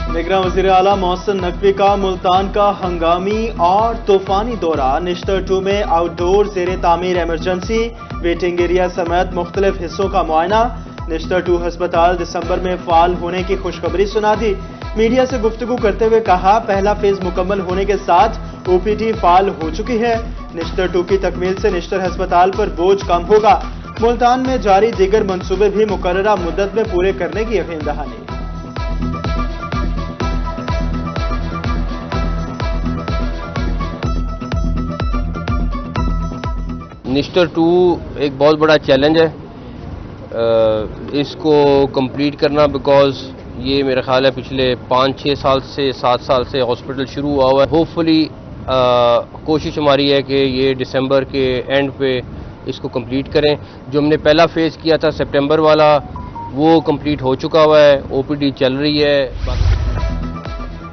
निगरान वज़ीर आला मोहसिन नकवी का मुल्तान का हंगामी और तूफानी दौरा। निश्तर 2 में आउटडोर ज़ेरे तामीर एमरजेंसी वेटिंग एरिया समेत मुख्तलिफ हिस्सों का मुआयना। निश्तर 2 हस्पताल दिसंबर में फाल होने की खुशखबरी सुना दी। मीडिया से गुफ्तगू करते हुए कहा, पहला फेज मुकम्मल होने के साथ ओपीडी फाल हो चुकी है। निश्तर 2 की तकमील से निश्तर हस्पताल पर बोझ कम होगा। मुल्तान में जारी दीगर मंसूबे भी मुकर्ररा मुद्दत में पूरे करने की यकीन दहानी। निश्तर 2 एक बहुत बड़ा चैलेंज है, इसको कंप्लीट करना, बिकॉज ये मेरा ख्याल है पिछले 5-6 साल से 7 साल से हॉस्पिटल शुरू हुआ हुआ है। होपफुली कोशिश हमारी है कि ये दिसंबर के एंड पे इसको कंप्लीट करें। जो हमने पहला फेज़ किया था सितंबर वाला, वो कंप्लीट हो चुका हुआ है, ओपीडी चल रही है।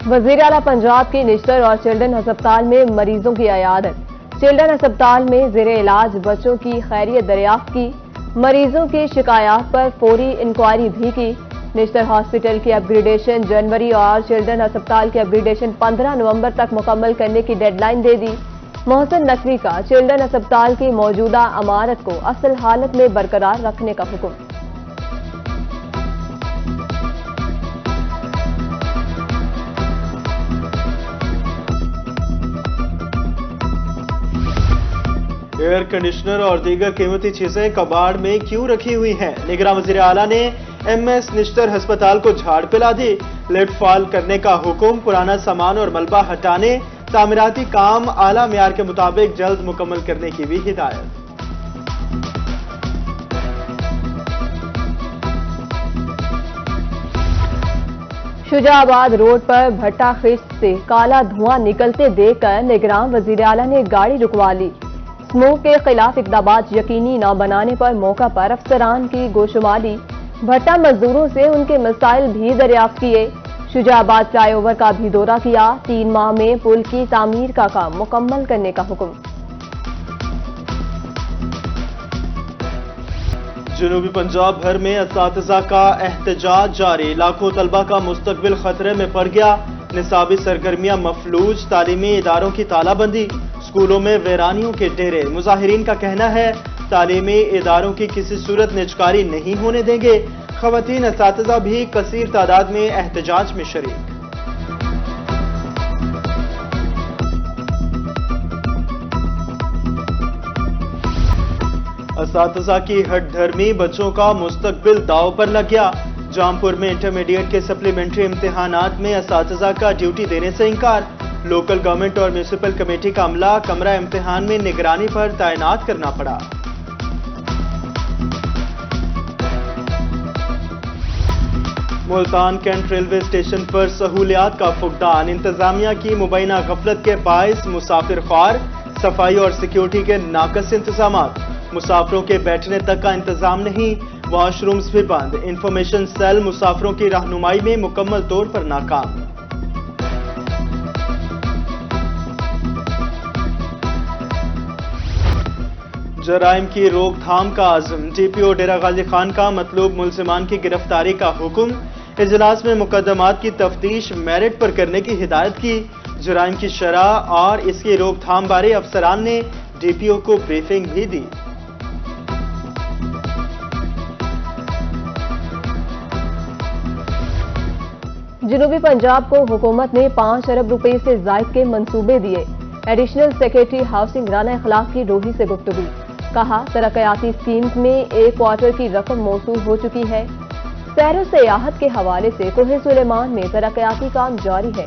वज़ीर आला पंजाब की निश्तर और चिल्ड्रन अस्पताल में मरीजों की अयादत। चिल्ड्रन अस्पताल में ज़ेरे इलाज बच्चों की खैरियत दरियाफ्त की। मरीजों की शिकायत पर फौरी इंक्वायरी भी की। निश्तर हॉस्पिटल की अपग्रेडेशन जनवरी और चिल्ड्रन अस्पताल की अपग्रेडेशन 15 नवंबर तक मुकम्मल करने की डेडलाइन दे दी। मोहसिन नकवी का चिल्ड्रन अस्पताल की मौजूदा इमारत को असल हालत में बरकरार रखने का हुक्म। एयर कंडीशनर और दीगर कीमती चीजें कबाड़ में क्यों रखी हुई हैं? निगरान वज़ीर आला ने एमएस निश्तर हस्पताल को झाड़ पिला दी। लिफ्ट फाल करने का हुक्म, पुराना सामान और मलबा हटाने, तामीराती काम आला मियार के मुताबिक जल्द मुकम्मल करने की भी हिदायत। शुजाबाद रोड पर भट्टा खिश्त से काला धुआं निकलते देखकर निगरान वज़ीर आला ने गाड़ी रुकवा ली। स्मोक के खिलाफ इक़दामात यकीनी न बनाने पर मौका पर अफसरान की गोशुमारी। भट्टा मजदूरों से उनके मसाइल भी दरियाफ्त किए। शुजाबाद फ्लाईओवर का भी दौरा किया। 3 माह में पुल की तामीर का काम मुकम्मल करने का हुक्म। जनूबी पंजाब भर में असातिज़ा का एहतजाज जारी। लाखों तलबा का मुस्तकबिल खतरे में पड़ गया। निसाबी सरगर्मियां मफलूज, तालीमी इदारों की तालाबंदी, स्कूलों में वीरानियों के डेरे। मुजाहिरीन का कहना है, तालीमी इदारों की किसी सूरत निजकारी नहीं होने देंगे। खवातीन असातिज़ा भी कसीर तादाद में एहतजाज में शरीक। असातिज़ा की हठधर्मी, बच्चों का मुस्तकबिल दाव पर लग गया। जामपुर में इंटरमीडिएट के सप्लीमेंट्री इम्तिहानात में असातिज़ा का ड्यूटी देने से इनकार। लोकल गवर्नमेंट और म्यूनिसिपल कमेटी का अमला कमरा इम्तिहान में निगरानी पर तैनात करना पड़ा। मुल्तान कैंट रेलवे स्टेशन पर सहूलियात का फुकदान। इंतजामिया की मुबैना गफलत के बाइस मुसाफिर ख्वार। सफाई और सिक्योरिटी के नाकस इंतजामात। मुसाफिरों के बैठने तक का इंतजाम नहीं, वॉशरूम्स भी बंद। इंफॉर्मेशन सेल मुसाफिरों की रहनुमाई में मुकम्मल तौर पर नाकाम। जराइम की रोकथाम का आज़म। डीपीओ डेरा गाजी खान का मतलूब मुलजिमान की गिरफ्तारी का हुक्म। इजलास में मुकदमात की तफ्तीश मेरिट पर करने की हिदायत की। जराइम की शरह और इसकी रोकथाम बारे अफसरान ने डीपीओ को ब्रीफिंग भी दी। जनूबी पंजाब को हुकूमत ने 5 अरब रुपए से जायद के मंसूबे दिए। एडिशनल सेक्रेटरी हाउसिंग राना इखलाक की रोही से गुफ्तगू। कहा, तरक्याती स्कीम्स में 1 क्वार्टर की रकम मौसूल हो चुकी है। सैर सियाहत के हवाले से कोहे सुलेमान में तरक्याती काम जारी है।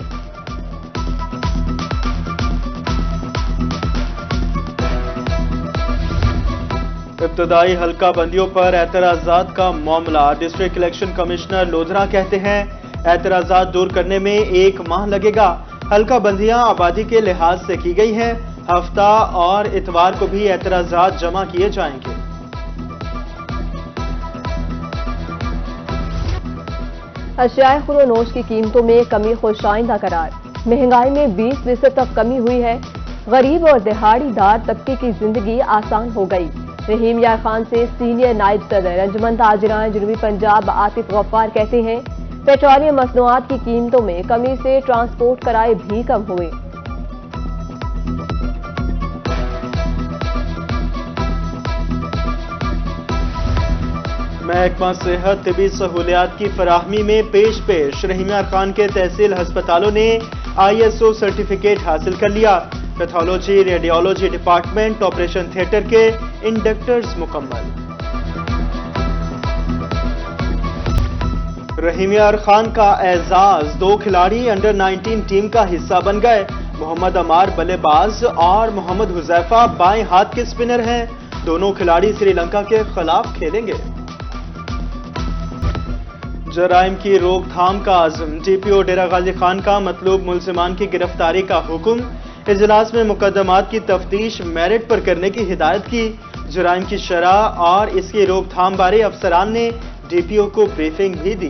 इब्तदाई हल्का बंदियों पर एतराजात का मामला। डिस्ट्रिक्ट इलेक्शन कमिश्नर लोधरा कहते हैं, एतराजात दूर करने में 1 माह लगेगा। हल्का बंदियां आबादी के लिहाज से की गई हैं। हफ्ता और इतवार को भी एतराजात जमा किए जाएंगे। अशियाए खुरोनोश की कीमतों में कमी खुशाइंदा करार। महंगाई में 20% तक कमी हुई है। गरीब और दिहाड़ीदार तबके की जिंदगी आसान हो गई। रहीम यार खान से सीनियर नायब सदर अंजुमन ताजिरान जनूबी पंजाब आतिफ गफ्फार कहते हैं, पेट्रोलियम मसनूआत की कीमतों में कमी से ट्रांसपोर्ट किराए भी कम हुए। महकमा सेहत तिबी सहूलियात की फराहमी में पेश रहीम यार खान के तहसील हस्पतालों ने ISO सर्टिफिकेट हासिल कर लिया। Pathology radiology department operation theatre के इंडक्टर्स मुकम्मल। रहीम यार खान का एजाज 2 खिलाड़ी अंडर 19 टीम का हिस्सा बन गए। मोहम्मद अमार बल्लेबाज और मोहम्मद हुजैफा बाएं हाथ के स्पिनर हैं। दोनों खिलाड़ी श्रीलंका के खिलाफ खेलेंगे। जराइम की रोकथाम का आज़म DPO डेरा गाजी खान का मतलूब मुलजिमान की गिरफ्तारी का हुक्म। इजलास में मुकदमात की तफ्तीश मेरिट पर करने की हिदायत की। जराइम की शरह और इसकी रोकथाम बारे अफसरान ने DPO को ब्रीफिंग भी दी।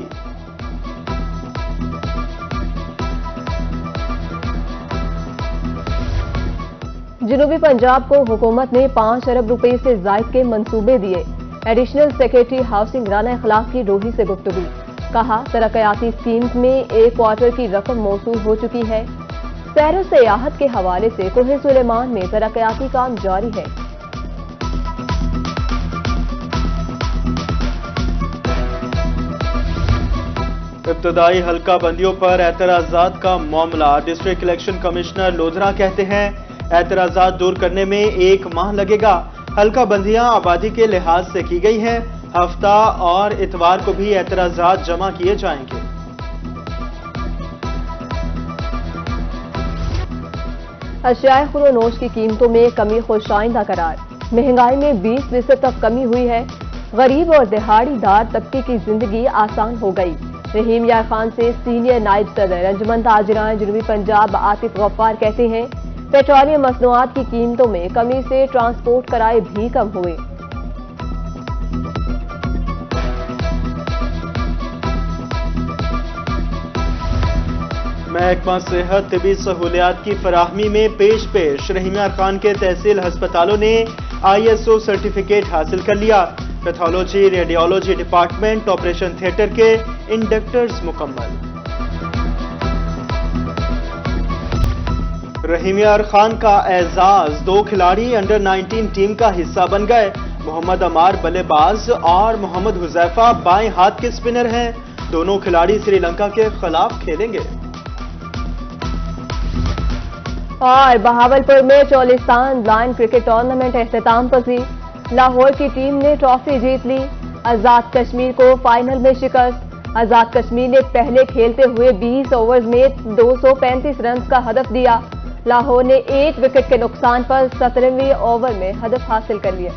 जनूबी पंजाब को हुकूमत ने 5 अरब रुपए से जायद के मंसूबे दिए। एडिशनल सेक्रेटरी हाउसिंग राना इखलाक की रोही से गुफ्तगू। कहा तरक्याती स्कीम्स में 1 क्वार्टर की रकम मौसूल हो चुकी है। सैर सियाहत के हवाले से कोहे सुलेमान में तरक्याती काम जारी है। इब्तदाई हल्का बंदियों पर एतराजात का मामला। डिस्ट्रिक्ट इलेक्शन कमिश्नर लोधरा कहते हैं एतराजात दूर करने में 1 माह लगेगा। हल्का बंदियां आबादी के लिहाज से की गई हैं। हफ्ता और इतवार को भी एतराजात जमा किए जाएंगे। अशियाए खुरोनोश की कीमतों में कमी खुशाइंदा करार। महंगाई में 20% तक कमी हुई है। गरीब और दिहाड़ीदार तबके की जिंदगी आसान हो गई। रहीम यार खान से सीनियर नायब सदर अंजुमन ताजिरान जनूबी पंजाब आतिफ गफ्फार कहते हैं पेट्रोलियम मसनूआत की कीमतों में कमी से ट्रांसपोर्ट किराए भी कम हुए। महकमा सेहत तिबी सहूलियात की फराहमी में पेश रहीम यार खान के तहसील हस्पतालों ने ISO सर्टिफिकेट हासिल कर लिया। Pathology radiology department operation theatre के इंडक्टर्स मुकम्मल। रहीम यार खान का एजाज 2 खिलाड़ी अंडर 19 टीम का हिस्सा बन गए। मोहम्मद अमार बल्लेबाज और मोहम्मद हुजैफा बाएं हाथ के स्पिनर हैं। दोनों खिलाड़ी श्रीलंका के खिलाफ खेलेंगे। और बहावलपुर में चोलिस्तान ब्लाइंड क्रिकेट टूर्नामेंट एख्तिताम पजीर। लाहौर की टीम ने ट्रॉफी जीत ली। आजाद कश्मीर को फाइनल में शिकस्त। आजाद कश्मीर ने पहले खेलते हुए 20 ओवर्स में 235 रन का हदफ दिया। लाहौर ने 1 विकेट के नुकसान पर 17वें ओवर में हदफ हासिल कर लिया।